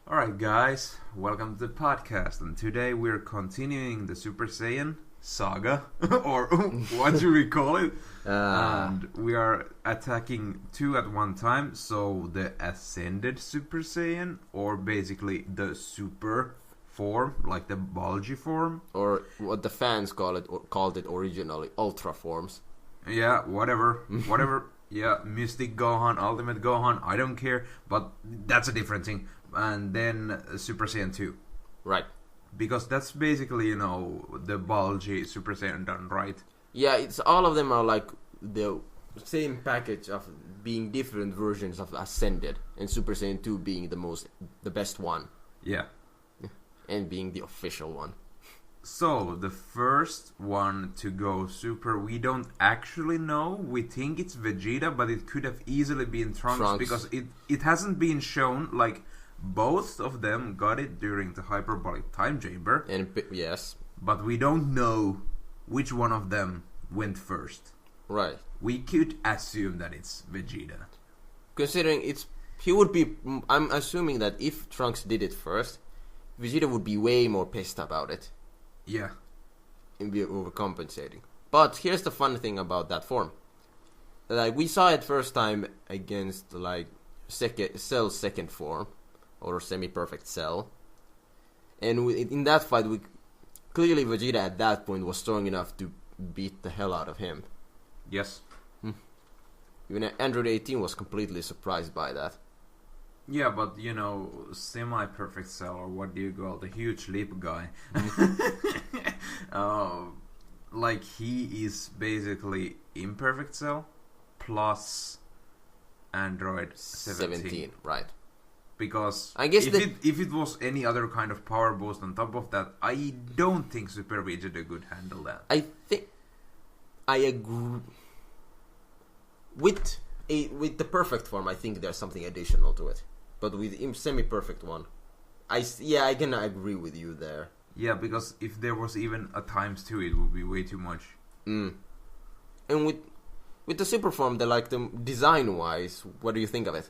Alright guys, welcome to the podcast, and today we're continuing the Super Saiyan saga, or what should we call it? And we are attacking two at one time, so the Ascended Super Saiyan, or basically the Super form, like the bulgy form. Or what the fans called it originally, Ultra forms. Yeah, whatever. Yeah, Mystic Gohan, Ultimate Gohan, I don't care, but that's a different thing. And then Super Saiyan 2. Right. Because that's basically, the bulgy Super Saiyan done, right? Yeah, it's all of them are like the same package of being different versions of Ascended, and Super Saiyan 2 being the best one. Yeah. And being the official one. So, the first one to go super, we don't actually know. We think it's Vegeta, but it could have easily been Trunks. Because it hasn't been shown, like, both of them got it during the hyperbolic time chamber. Yes. But we don't know which one of them went first. Right. We could assume that it's Vegeta. Considering I'm assuming that if Trunks did it first, Vegeta would be way more pissed about it. Yeah. And be overcompensating. But here's the fun thing about that form. Like, we saw it first time against, like, Cell's second form, or semi-perfect Cell. And in that fight, clearly Vegeta at that point was strong enough to beat the hell out of him. Yes. Even Android 18 was completely surprised by that. Yeah, but, semi-perfect Cell, or what do you call the huge leap guy? Like, he is basically imperfect Cell plus Android 17. Right. Because I guess if it was any other kind of power boost on top of that, I don't think Super Vegeta could handle that. I agree. With the perfect form, I think there's something additional to it. But with semi-perfect one, I can agree with you there. Yeah, because if there was even a times 2, it would be way too much. And with the super form, the design-wise, what do you think of it?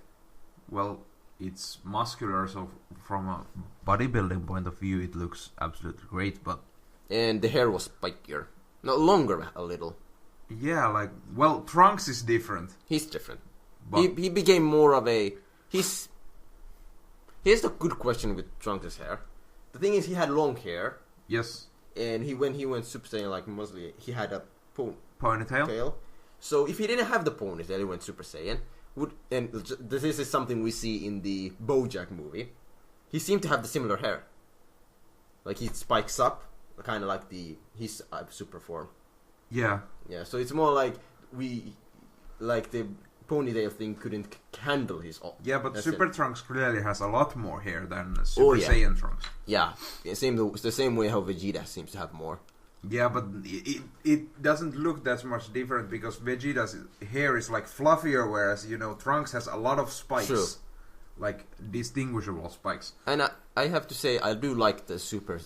Well, it's muscular, so from a bodybuilding point of view, it looks absolutely great, but... And the hair was spikier. No, longer a little. Yeah, Trunks is different. He's different. But he became more of a... Here's the good question with Trunks' hair. The thing is, he had long hair. Yes. And when he went Super Saiyan, mostly, he had a ponytail. So if he didn't have the ponytail, he went Super Saiyan. And this is something we see in the BoJack movie. He seemed to have the similar hair. Like, he spikes up, kind of like his super form. Yeah. Yeah, so it's more like the ponytail thing couldn't handle his... Yeah, but Super Trunks clearly has a lot more hair than Super Saiyan Trunks. Yeah, it's the same way how Vegeta seems to have more. Yeah, but it doesn't look that much different because Vegeta's hair is fluffier, whereas Trunks has a lot of spikes. True. Like distinguishable spikes. And I have to say, I do like the Super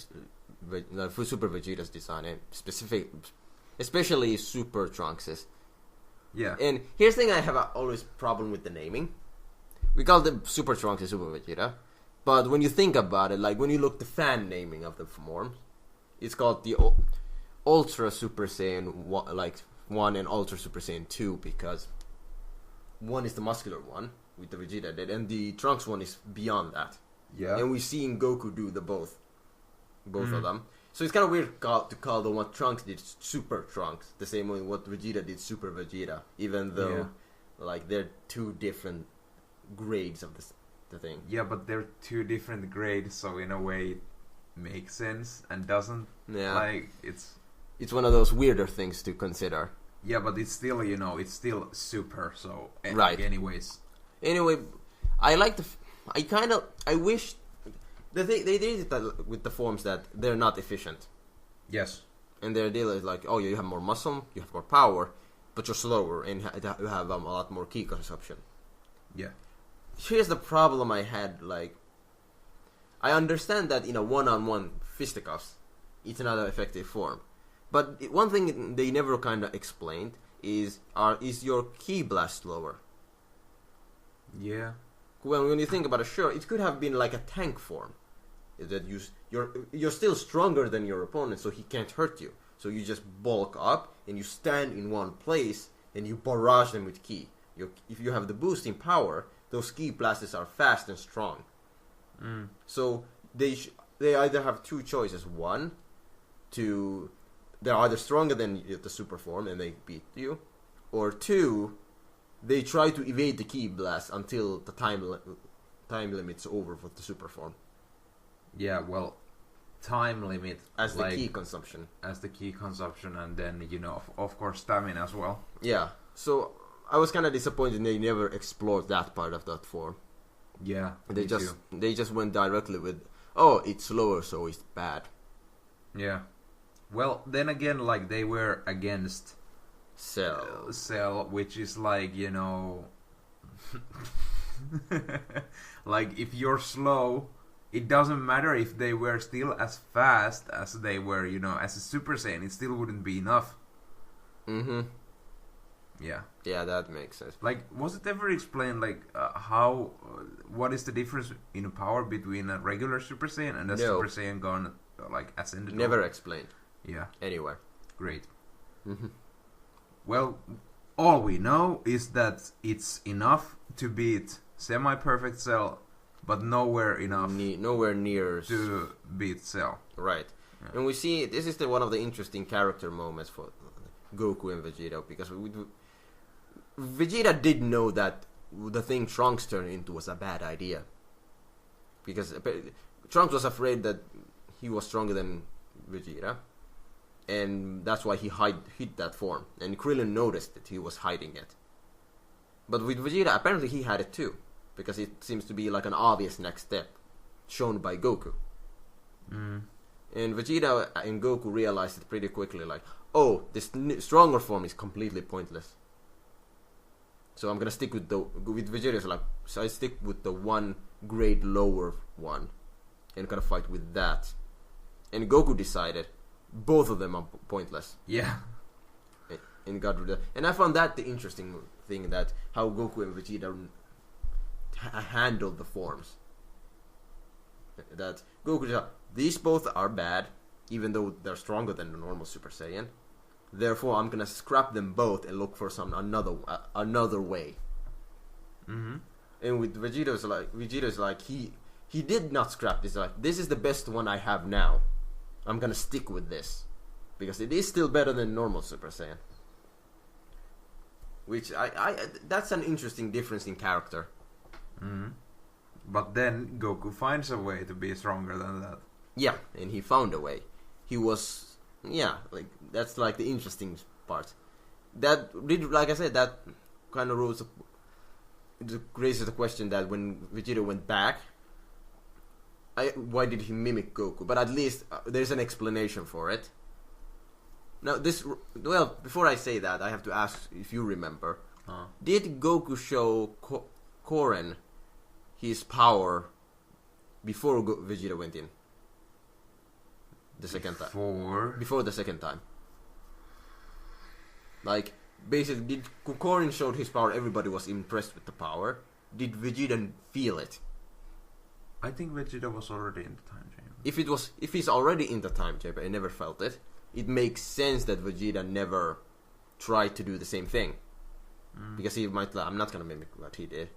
Vegeta's design, and especially Super Trunks's. Yeah. And here's the thing, I have always problem with the naming. We call them Super Trunks and Super Vegeta, but when you think about it, when you look the fan naming of the forms, it's called the Ultra Super Saiyan 1 and Ultra Super Saiyan 2, because one is the muscular one with the Vegeta did, and the Trunks one is beyond that. Yeah. And we've seen Goku do the both of them. So it's kind of weird to call the one Trunks did Super Trunks, the same way what Vegeta did Super Vegeta, even though they're two different grades of the thing. Yeah, but they're two different grades, so in a way it makes sense and doesn't. Yeah. It's one of those weirder things to consider. Yeah, but it's still, it's still super, so... Right. Anyways. Anyway, I wish... They did it with the forms that they're not efficient. Yes. And their deal is you have more muscle, you have more power, but you're slower, and you have a lot more ki consumption. Yeah. Here's the problem I had, I understand that in a one-on-one fisticuffs, it's not an effective form. But one thing they never kind of explained is your ki blast lower? Yeah. When you think about it, sure, it could have been like a tank form. That you're still stronger than your opponent, so he can't hurt you. So you just bulk up and you stand in one place and you barrage them with ki. If you have the boost in power, those ki blasts are fast and strong. So they either have two choices. One, they're either stronger than the super form and they beat you, or two, they try to evade the ki blast until the time limit's over for the super form. Yeah, well, time limit as the ki consumption. As the ki consumption, and then of course stamina as well. Yeah. So I was kind of disappointed they never explored that part of that form. Yeah. They just went directly with, oh, it's slower, so it's bad. Yeah. Well, then again, like they were against Cell, which is like, like if you're slow, it doesn't matter if they were still as fast as they were, as a Super Saiyan, it still wouldn't be enough. Yeah. Yeah, that makes sense. Like, was it ever explained, like, what is the difference in power between a regular Super Saiyan and a Super Saiyan gone, like, ascended? Never explained. Yeah. Anywhere. Great. Well, all we know is that it's enough to beat semi-perfect Cell, but nowhere enough. Nowhere near to beat Cell. Right. Yeah. And we see this is one of the interesting character moments for Goku and Vegeta, because Vegeta did know that the thing Trunks turned into was a bad idea, because Trunks was afraid that he was stronger than Vegeta, and that's why he hid that form. And Krillin noticed that he was hiding it. But with Vegeta, apparently he had it too, because it seems to be like an obvious next step shown by Goku. And Vegeta and Goku realized it pretty quickly, like, oh, this stronger form is completely pointless. So I'm gonna stick with Vegeta. So I stick with the one grade lower one, and gonna fight with that. And Goku decided both of them are pointless. Yeah. And got rid of. And I found that the interesting thing, that how Goku and Vegeta handled the forms. That Goku just, these both are bad, even though they're stronger than the normal Super Saiyan. Therefore, I'm gonna scrap them both and look for another way. And with Vegeta's like he did not scrap this. Like, this is the best one I have now. I'm gonna stick with this because it is still better than normal Super Saiyan. Which that's an interesting difference in character. But then Goku finds a way to be stronger than that. Yeah, and he found a way. He was. Yeah, like that's like the interesting part. That like I said, that kind of raises the question that when Vegeta went back, why did he mimic Goku? But at least there's an explanation for it. Now before I say that, I have to ask if you remember. Did Goku show Koren his power before Vegeta went in? The second time. Before the second time. Like, basically, did Korin showed his power, everybody was impressed with the power. Did Vegeta feel it? I think Vegeta was already in the time chamber. If he's already in the time chamber and never felt it, it makes sense that Vegeta never tried to do the same thing. Because he might I'm not gonna mimic what he did.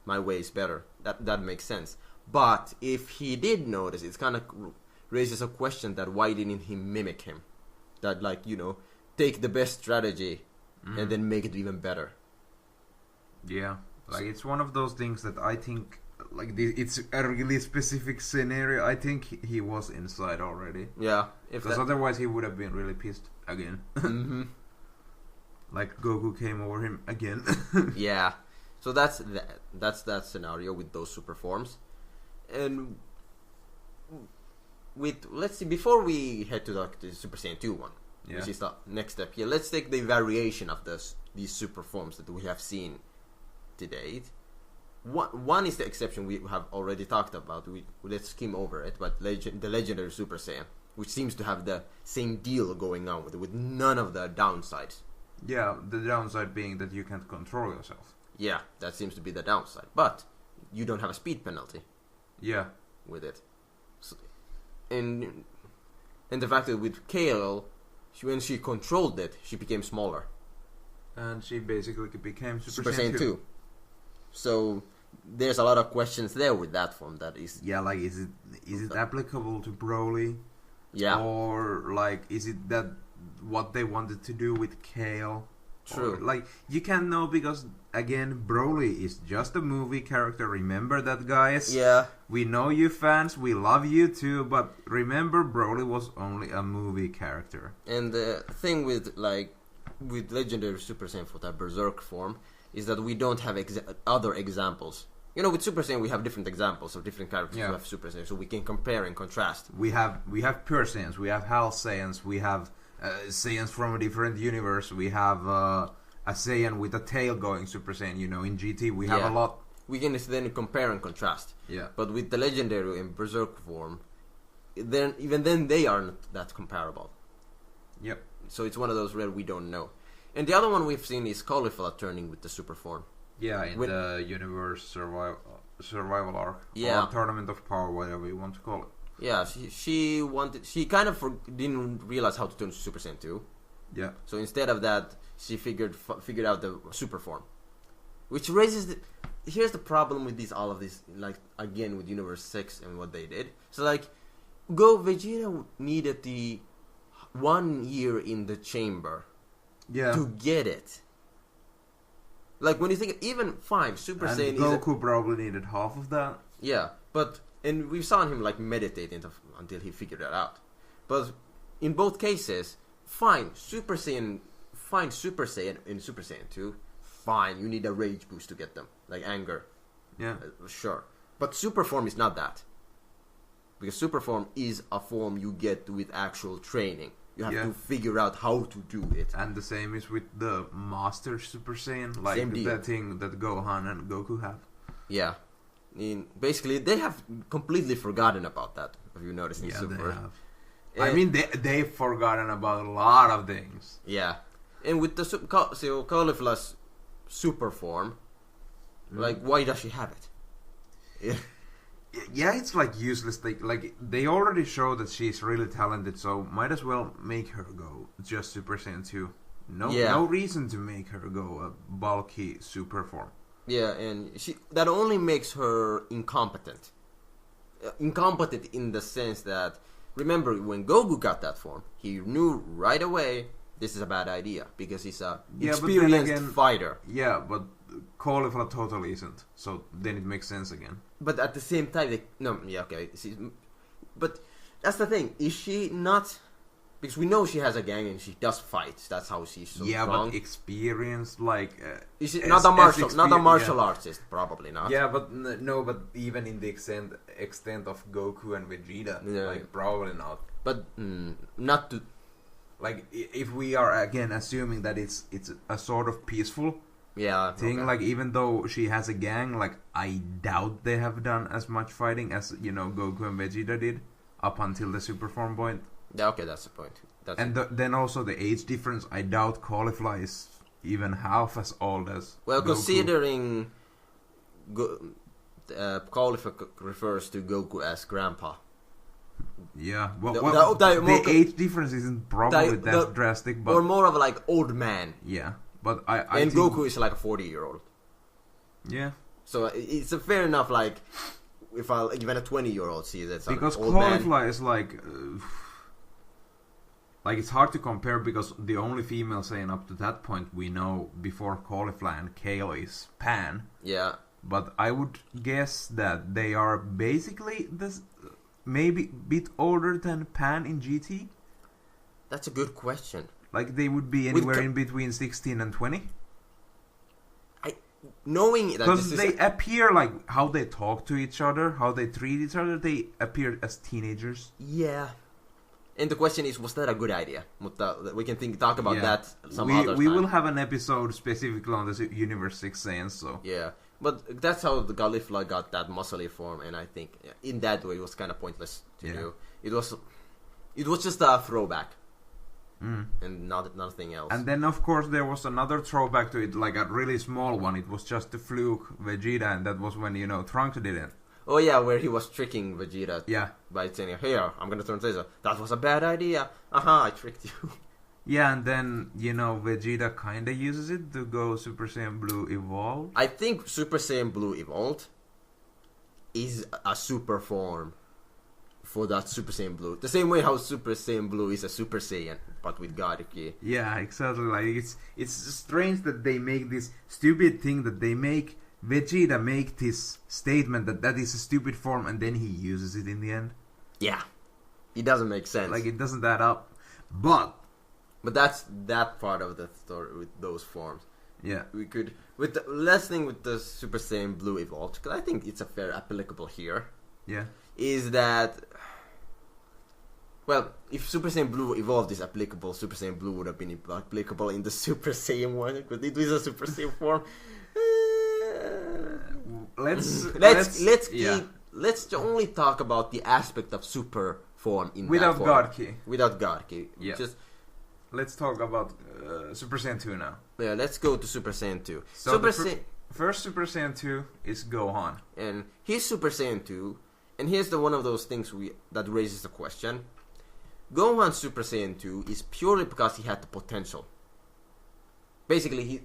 My way is better. That makes sense. But if he did notice, it's kind of raises a question that why didn't he mimic him? That, like, take the best strategy and then make it even better. Yeah. Like, it's one of those things that I think, like, it's a really specific scenario. I think he was inside already. Yeah. Because otherwise he would have been really pissed again. Like, Goku came over him again. Yeah. So that's that scenario with those super forms. And let's see, before we head to the Super Saiyan 2 one, which is the next step here, let's take the variation of these super forms that we have seen to date. One is the exception we have already talked about. Let's skim over it, but the legendary Super Saiyan, which seems to have the same deal going on with none of the downsides. Yeah, the downside being that you can't control yourself. Yeah, that seems to be the downside. But you don't have a speed penalty. Yeah. With it. So, and the fact that with Kale, when she controlled it, she became smaller. And she basically became Super Saiyan 2. So there's a lot of questions there with that form. That is. Yeah, like is it applicable to Broly? Yeah. Or like is it that what they wanted to do with Kale? True. Or, like you can't know because again Broly is just a movie character. Remember that, guys? Yeah. We know you fans, we love you too, but remember Broly was only a movie character. And the thing with legendary Super Saiyan for that Berserk form is that we don't have other examples. You know, with Super Saiyan we have different examples of different characters who have Super Saiyan, so we can compare and contrast. We have Pure Saiyans, we have Hell Saiyans, we have Saiyans from a different universe. We have a Saiyan with a tail going Super Saiyan. You know, in GT we have a lot. We can then compare and contrast. Yeah. But with the legendary and Berserk form, even then they aren't that comparable. Yep. So it's one of those where we don't know. And the other one we've seen is Caulifla turning with the super form. Yeah, in the universe survival arc. Yeah. Or Tournament of Power, whatever you want to call it. Yeah, she kind of didn't realize how to turn Super Saiyan 2. Yeah. So instead of that, she figured out the super form, which raises here's the problem with all of this, like again with Universe 6 and what they did. So like, Vegeta needed the 1 year in the chamber, to get it. Like when you think even fine, Super Saiyan Goku probably needed half of that. Yeah, and we saw him like meditate until he figured it out. But in both cases, fine, Super Saiyan in Super Saiyan 2, fine, you need a rage boost to get them, like anger. Yeah. Sure. But super form is not that. Because super form is a form you get with actual training. You have to figure out how to do it. And the same is with the Master Super Saiyan, like that thing that Gohan and Goku have. Yeah. Basically, they have completely forgotten about that. Have you noticed in Super? They have. I mean, they've forgotten about a lot of things. Yeah. And with the Caulifla's super form, like, why does she have it? Yeah, it's like useless. Like they already show that she's really talented, so might as well make her go just Super Saiyan 2. No reason to make her go a bulky super form. Yeah, and that only makes her incompetent. Incompetent in the sense that, remember, when Goku got that form, he knew right away this is a bad idea because he's a experienced fighter. Yeah, but Caulifla totally isn't. So then it makes sense again. But at the same time, but that's the thing. Is she not? Because we know she has a gang and she does fight. That's how she's so strong. Yeah, but experienced, like... is she not a martial artist? Probably not. Yeah, but no, but even in the extent of Goku and Vegeta, like, probably not. But not to... Like, if we are, again, assuming that it's a sort of peaceful thing, like, even though she has a gang, like, I doubt they have done as much fighting as, Goku and Vegeta did up until the super form point. Yeah, okay, that's the point. Then also the age difference, I doubt Caulifla is even half as old as Well, Goku. Considering Caulifla refers to Goku as grandpa. Yeah, the age difference isn't probably that drastic, but... Or more of like old man. Yeah, but I and think... Goku is like a 40-year-old. Yeah. So it's a fair enough, like, if even a 20-year-old sees it. Because Caulifla is like... like, it's hard to compare because the only female Saiyan up to that point we know before Caulifla and Kale is Pan. Yeah. But I would guess that they are basically maybe a bit older than Pan in GT. That's a good question. Like, they would be anywhere in between 16 and 20. Knowing that because they appear, like, how they talk to each other, how they treat each other, they appear as teenagers. Yeah. And the question is, was that a good idea? We can talk about that some other time. We will have an episode specifically on the Universe 6 Saiyans, so... Yeah, but that's how the Caulifla got that muscly form, and I think in that way it was kind of pointless to do. It was... It was just a throwback. Mm. And nothing else. And then, of course, there was another throwback to it, like a really small one. It was just the fluke Vegeta, and that was when, Trunks did it. Oh yeah, where he was tricking Vegeta. Yeah. By saying, "Here, I'm gonna turn Caesar." That was a bad idea. I tricked you. Yeah, and then, Vegeta kinda uses it to go Super Saiyan Blue Evolved. I think Super Saiyan Blue Evolved is a super form for that Super Saiyan Blue. The same way how Super Saiyan Blue is a Super Saiyan, but with God Ki. Yeah, exactly. Like, it's strange that they make this stupid thing that they make Vegeta make this statement that is a stupid form, and then he uses it in the end. Yeah. It doesn't make sense. Like, it doesn't add up. But that's that part of the story with those forms. Yeah. We could... with the last thing with the Super Saiyan Blue Evolved, because I think it's a fair applicable here. Yeah. Is that... well, if Super Saiyan Blue Evolved is applicable, Super Saiyan Blue would have been applicable in the Super Saiyan one, because it is a Super Saiyan form. Let's only talk about the aspect of super form in without that form. God Ki. Without God Ki. Yeah. Just let's talk about Super Saiyan 2 now. Yeah, let's go to Super Saiyan 2. So first Super Saiyan 2 is Gohan. And he's Super Saiyan 2, and here's one of those things that raises the question. Gohan Super Saiyan 2 is purely because he had the potential. Basically,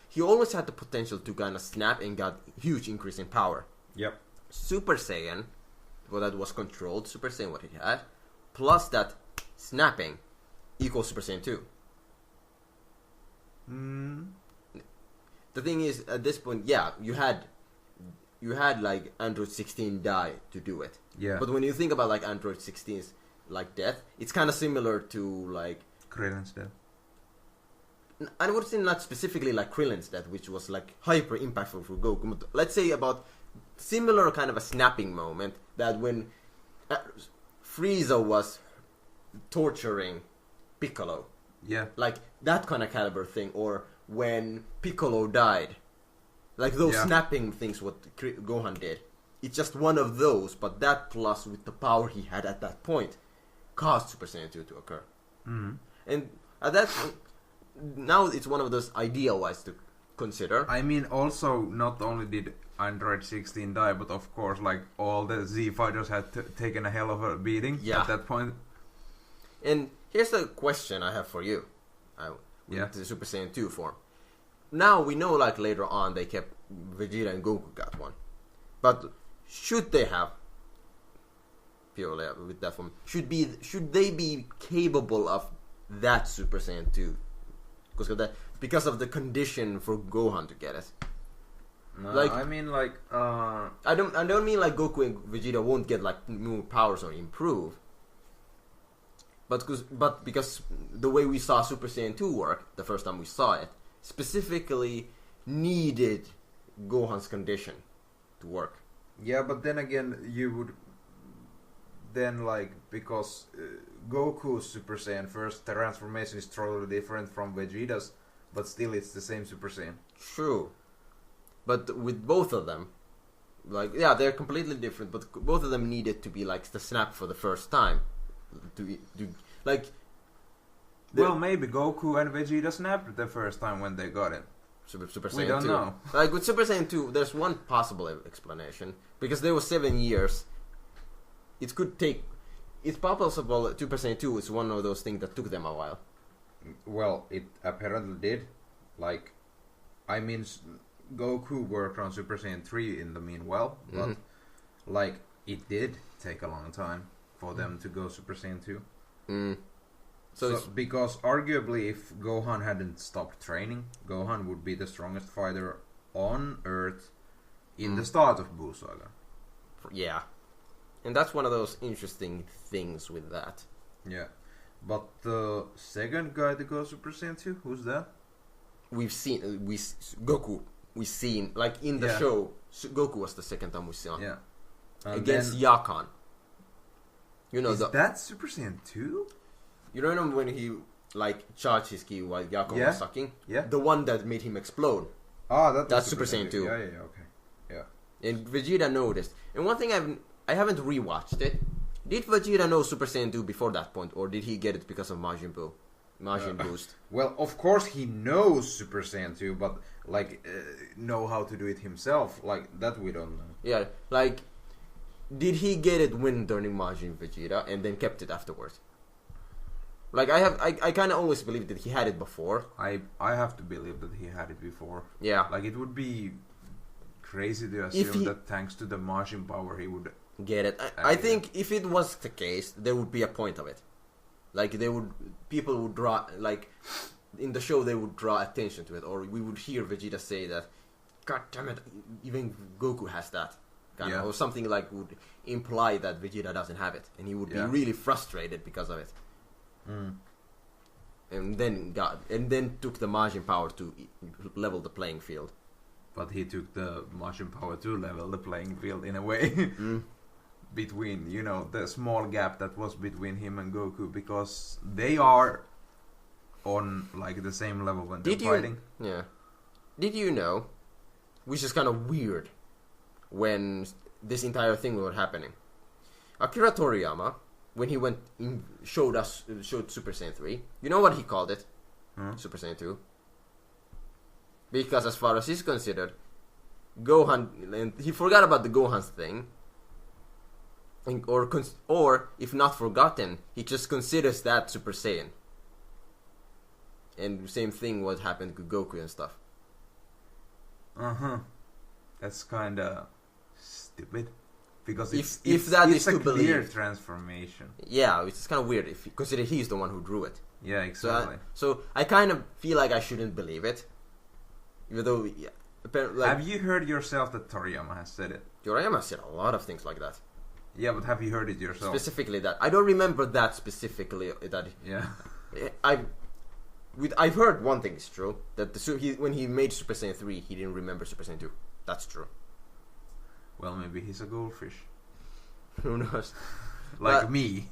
he always had the potential to kind of snap and got huge increase in power. Yep. Super Saiyan, well, that was controlled Super Saiyan, what he had, plus that snapping equals Super Saiyan 2. The thing is, at this point, yeah, you had like Android 16 die to do it. Yeah. But when you think about like Android 16's like death, it's kind of similar to like Krillin's death. I would say not specifically like Krillin's death, which was like hyper impactful for Goku. But let's say about similar kind of a snapping moment that when Frieza was torturing Piccolo. Yeah. Like that kind of caliber thing, or when Piccolo died. Like those snapping things what Gohan did. It's just one of those, but that plus with the power he had at that point caused Super Saiyan 2 to occur. Mm-hmm. And at that point, now it's one of those idea-wise to consider. I mean, also, not only did Android 16 die, but of course, like, all the Z fighters had taken a hell of a beating at that point. And here's the question I have for you. With the Super Saiyan 2 form. Now, we know, like, later on, they kept Vegeta and Goku got one. But should they have, purely with that form, should they be capable of that Super Saiyan 2? Because of the condition for Gohan to get it. No, like, I mean, like, I don't mean like Goku and Vegeta won't get like new powers or improve. But because the way we saw Super Saiyan 2 work the first time we saw it, specifically needed Gohan's condition to work. Yeah, but then again, you would then, like, because Goku's Super Saiyan first transformation is totally different from Vegeta's, but still it's the same Super Saiyan. True. But with both of them, like, yeah, they're completely different, but both of them needed to be, like, the snap for the first time. Well, maybe Goku and Vegeta snapped the first time when they got it. Super Saiyan 2. We don't know. Like, with Super Saiyan 2, there's one possible explanation. Because there was 7 years. It could take... It's possible Super Saiyan 2 is one of those things that took them a while. Well, it apparently did. Like, I mean, Goku worked on Super Saiyan 3 in the meanwhile, but, like, it did take a long time for them to go Super Saiyan 2. So because arguably if Gohan hadn't stopped training, Gohan would be the strongest fighter on Earth in the start of Buu Saga. Yeah. And that's one of those interesting things with that. Yeah. But the second guy to go Super Saiyan 2, who's that? We've seen Goku. We've seen, like, in the show, Goku was the second time we saw him. Yeah. Against Yakan. You know, is that Super Saiyan 2? You remember when he, like, charged his ki while Yakan was sucking? Yeah. The one that made him explode. Ah, that's Super Saiyan 2. Yeah, okay. Yeah. And Vegeta noticed. And one thing I haven't rewatched it. Did Vegeta know Super Saiyan 2 before that point, or did he get it because of Majin Buu? Majin Boost. Well, of course he knows Super Saiyan 2, but know how to do it himself, that we don't know. Yeah, did he get it when turning Majin Vegeta and then kept it afterwards? I kind of always believed that he had it before. I have to believe that he had it before. Yeah. It would be crazy to assume that thanks to the Majin power he would get it. I think if it was the case, there would be a point of it. People would draw, in the show they would draw attention to it, or we would hear Vegeta say that, God damn it, even Goku has that. Or something would imply that Vegeta doesn't have it, and he would be really frustrated because of it. Mm. And then took the Majin power to level the playing field. But he took the Majin power to level the playing field in a way. Between, the small gap that was between him and Goku, because they are on the same level when they're fighting. Yeah. Did you know, which is kind of weird, when this entire thing was happening, Akira Toriyama, when he showed Super Saiyan 3, you know what he called it? Super Saiyan 2. Because as far as he's considered, Gohan, and he forgot about the Gohan's thing, or if not forgotten, he just considers that Super Saiyan. And same thing what happened to Goku and stuff. That's kinda stupid. Because if that is a to clear believe. Transformation. Yeah, it's kind of weird if you consider he's the one who drew it. Yeah, exactly. So I kind of feel like I shouldn't believe it. Even though, have you heard yourself that Toriyama has said it? Toriyama said a lot of things like that. Yeah, but have you heard it yourself? Specifically that. I don't remember that specifically. Yeah. I've heard one thing is true, that when he made Super Saiyan 3, he didn't remember Super Saiyan 2. That's true. Well, maybe he's a goldfish. Who knows? Me.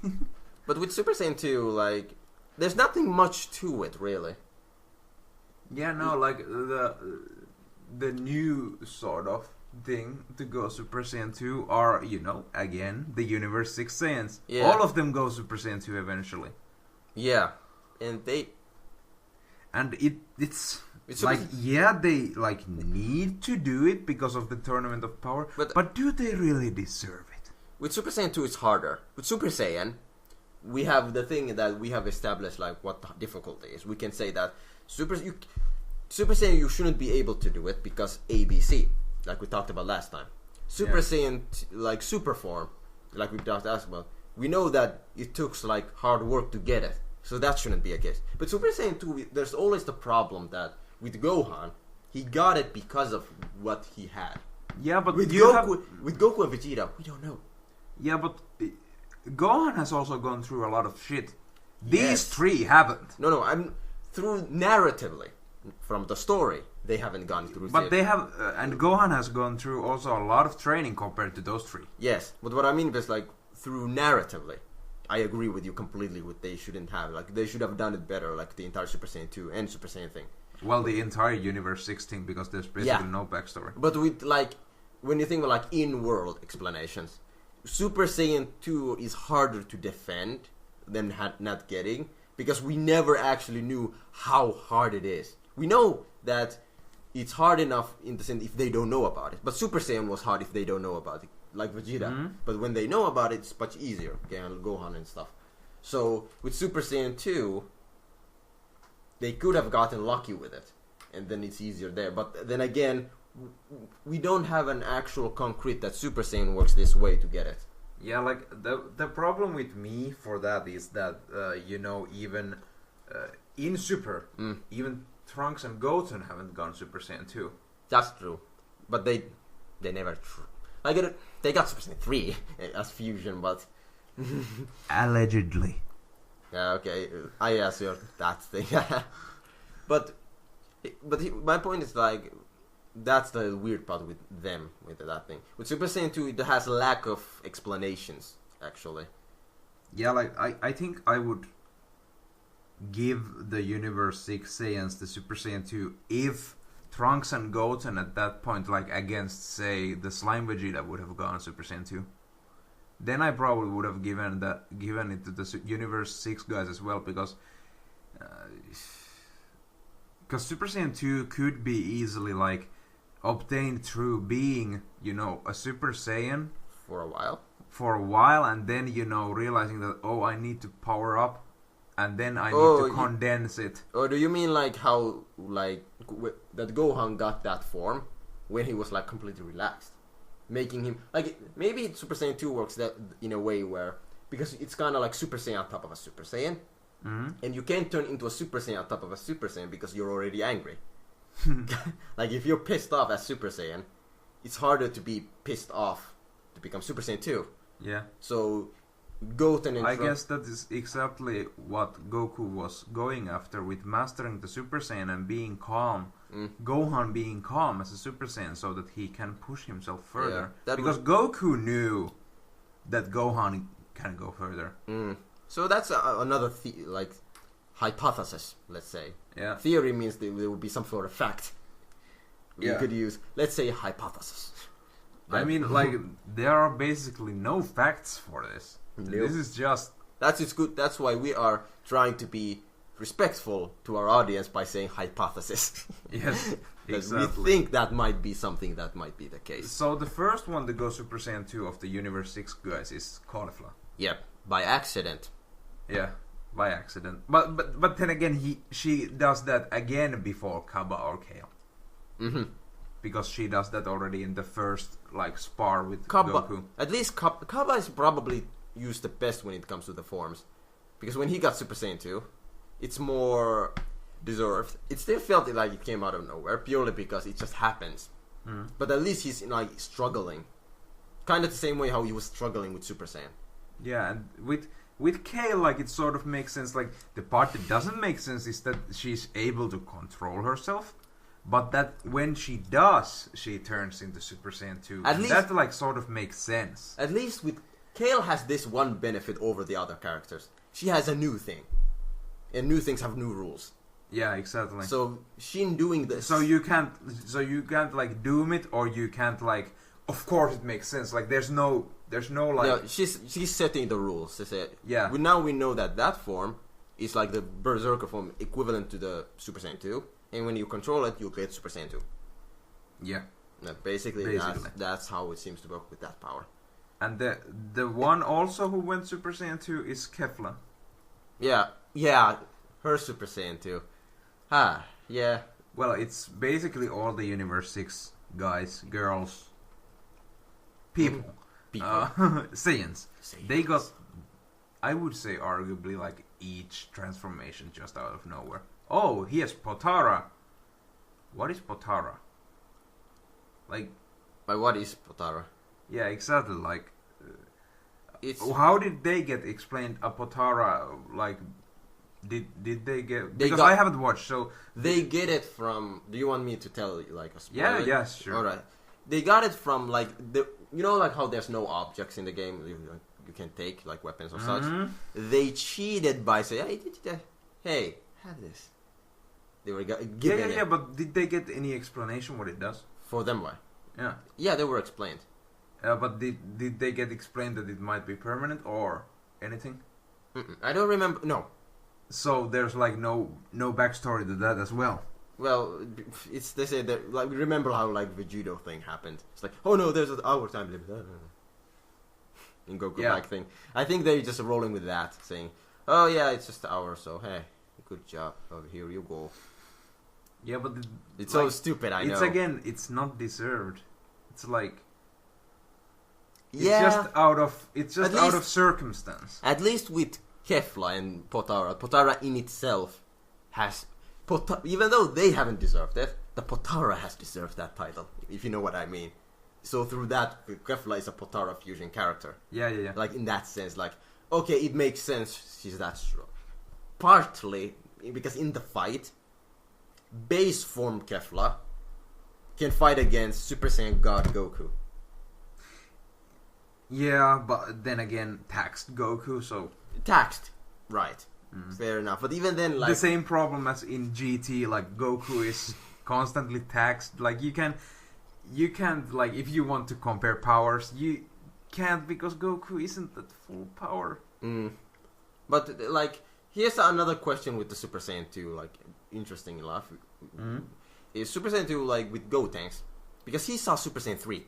But with Super Saiyan 2, there's nothing much to it, really. Yeah, no, the new sort of thing to go Super Saiyan 2 are, again, the Universe 6 Saiyans. Yeah. All of them go Super Saiyan 2 eventually. Yeah. And it's they need to do it because of the Tournament of Power, but do they really deserve it? With Super Saiyan 2 it's harder. With Super Saiyan, we have the thing that we have established, what the difficulty is. We can say that Super Saiyan you shouldn't be able to do it because ABC, like we talked about last time. Super Saiyan, Super Form, like we talked about, we know that it took hard work to get it, so that shouldn't be a case. But Super Saiyan 2, there's always the problem that with Gohan, he got it because of what he had. Yeah, but with Goku and Vegeta, we don't know. Yeah, but Gohan has also gone through a lot of shit. These three haven't. No, I'm through narratively. From the story, they haven't gone through. But they have, and Gohan has gone through also a lot of training compared to those three. Yes, but what I mean is through narratively, I agree with you completely. What they shouldn't have, they should have done it better, the entire Super Saiyan 2 and Super Saiyan thing. Well, the entire Universe 6 thing, because there's basically no backstory. But with when you think of in-world explanations, Super Saiyan 2 is harder to defend than not getting, because we never actually knew how hard it is. We know that it's hard enough in the sense if they don't know about it. But Super Saiyan was hard if they don't know about it, like Vegeta. Mm-hmm. But when they know about it, it's much easier. Gohan and stuff. So with Super Saiyan 2, they could have gotten lucky with it, and then it's easier there. But then again, we don't have an actual concrete that Super Saiyan works this way to get it. Yeah, the problem with me for that is that even in Super, even Trunks and Goten haven't gone Super Saiyan 2. That's true, but they never. They got Super Saiyan 3 as fusion, but allegedly. Yeah, okay, I assure that thing. but my point is that's the weird part with them, with that thing. With Super Saiyan 2, it has lack of explanations, actually. Yeah, I think I would give the Universe 6 Saiyans the Super Saiyan 2 if Trunks and Goten at that point, against, say, the Slime Vegeta would have gone Super Saiyan 2. then I probably would have given it to the Universe 6 guys as well, because Super Saiyan 2 could be easily like obtained through being, a Super Saiyan For a while, and then realizing that, oh, I need to power up, and then I need to condense it. Or do you mean like how that Gohan got that form when he was like completely relaxed, making him like maybe Super Saiyan 2 works that in a way where, because it's kind of like Super Saiyan on top of a Super Saiyan, and you can't turn into a Super Saiyan on top of a Super Saiyan because you're already angry. Like if you're pissed off as Super Saiyan, it's harder to be pissed off to become Super Saiyan 2. Yeah. So Goten and I guess that is exactly what Goku was going after with mastering the Super Saiyan and being calm. Gohan being calm as a Super Saiyan so that he can push himself further. Yeah, because Goku knew that Gohan can go further. So that's another hypothesis, let's say. Yeah. Theory means there would be some sort of fact. We could use, let's say, hypothesis. I mean, like, there are basically no facts for this. Nope. This is just... It's good. That's why we are trying to be respectful to our audience by saying hypothesis. Yes, because exactly. we think that might be something that might be the case. So the first one to go Super Saiyan 2 of the Universe 6 guys is Caulifla. Yep, by accident. Yeah, by accident. But then again, she does that again before Kaba or Kale. Because she does that already in the first spar with Goku. At least Kaba is probably used the best when it comes to the forms, because when he got Super Saiyan 2, it's more deserved. It still felt like it came out of nowhere purely because it just happens. But at least he's struggling, kind of the same way how he was struggling with Super Saiyan. Yeah, and with Kale, it sort of makes sense. Like, the part that doesn't make sense is that she's able to control herself, but that when she does, she turns into Super Saiyan 2. At least that sort of makes sense. At least with Kale has this one benefit over the other characters. She has a new thing, and new things have new rules. Yeah, exactly. So Shin doing this. So you can't doom it, or you can't Of course, it makes sense. There's no Yeah, she's setting the rules. She said. Yeah. Now we know that form is like the Berserker form equivalent to the Super Saiyan 2, and when you control it, you get Super Saiyan 2. Yeah. Basically. That's how it seems to work with that power. And the one also who went Super Saiyan 2 is Kefla. Yeah, her Super Saiyan 2. Yeah. Well, it's basically all the Universe 6 guys, girls, people. Saiyans. They got, I would say, arguably each transformation just out of nowhere. Oh, he has Potara. What is Potara? By what is Potara? Yeah, exactly. It's how did they get explained? A Potara, did they get? Because I haven't watched, so they get it from. Do you want me to tell you a spoiler? Yeah, sure. All right. They got it from how there's no objects in the game you can take weapons or such. They cheated by saying, "Hey, have this." They were given it. But did they get any explanation what it does? For them, why? Yeah. Yeah, they were explained. But did they get explained that it might be permanent or anything? I don't remember. No. So there's no backstory to that as well. Well, they say that remember how Vegeta thing happened. It's oh no, there's an hour time limit. In Goku thing. I think they're just rolling with that, saying, "Oh yeah, it's just an hour, so hey, good job. Oh, here you go." Yeah, but it's so stupid. I know. It's not deserved. It's it's just out of circumstance. At least with Kefla and Potara in itself has even though they haven't deserved it, the Potara has deserved that title, if you know what I mean. So through that, Kefla is a Potara fusion character. Yeah. In that sense, okay, it makes sense she's that strong. Partly because in the fight, base form Kefla can fight against Super Saiyan God Goku. Yeah, but then again, taxed Goku, so... Taxed, right. Fair enough. But even then, the same problem as in GT, Goku is constantly taxed. You can't, if you want to compare powers, can't because Goku isn't at full power. But like, here's another question with the Super Saiyan 2. Like, interesting enough, is Super Saiyan 2 like with Gotenks, because he saw Super Saiyan 3.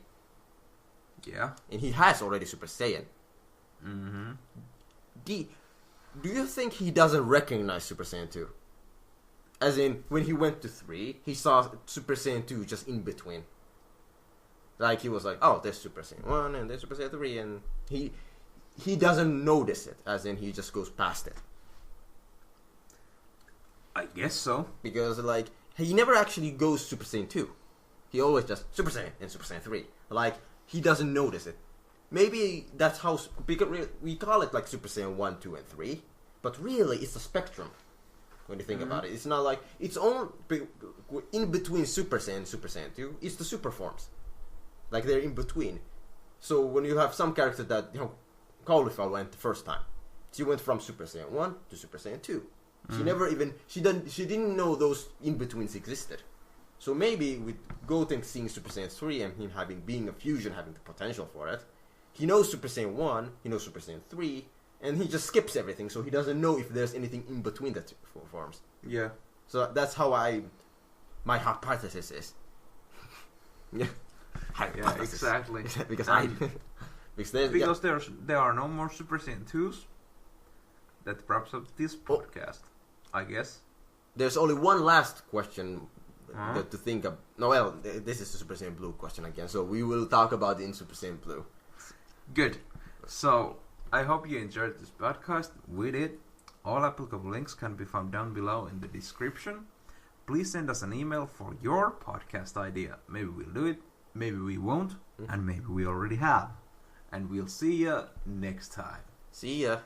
Yeah. And he has already Super Saiyan. Mm-hmm. Do you think he doesn't recognize Super Saiyan 2? As in, when he went to 3, he saw Super Saiyan 2 just in between. Like, he was like, oh, there's Super Saiyan 1 and there's Super Saiyan 3, and he doesn't notice it, as in he just goes past it. I guess so. Because, like, he never actually goes Super Saiyan 2. He always just Super Saiyan and Super Saiyan 3. Like, he doesn't notice it. Maybe that's how... Because we call it, like, Super Saiyan 1, 2, and 3. But really, it's a spectrum. When you think about it. It's not like... It's all... In between Super Saiyan and Super Saiyan 2, it's the super forms. Like, they're in between. So, when you have some characters that... You know, Cauliflower went the first time. She went from Super Saiyan 1 to Super Saiyan 2. She never even... She didn't know those in-betweens existed. So maybe with Goten seeing Super Saiyan 3 and him being a fusion, having the potential for it, he knows Super Saiyan 1, he knows Super Saiyan 3, and he just skips everything, so he doesn't know if there's anything in between the two forms. Yeah. So that's how my hypothesis is. Yeah. Yeah, exactly. because there are no more Super Saiyan 2s. That wraps up this podcast, I guess. There's only one last question to think of. No, well, this is the Super Saiyan Blue question again, so we will talk about it in Super Saiyan Blue. Good. So, I hope you enjoyed this podcast. We did. All applicable links can be found down below in the description. Please send us an email for your podcast idea. Maybe we'll do it, maybe we won't, and maybe we already have. And we'll see ya next time. See ya.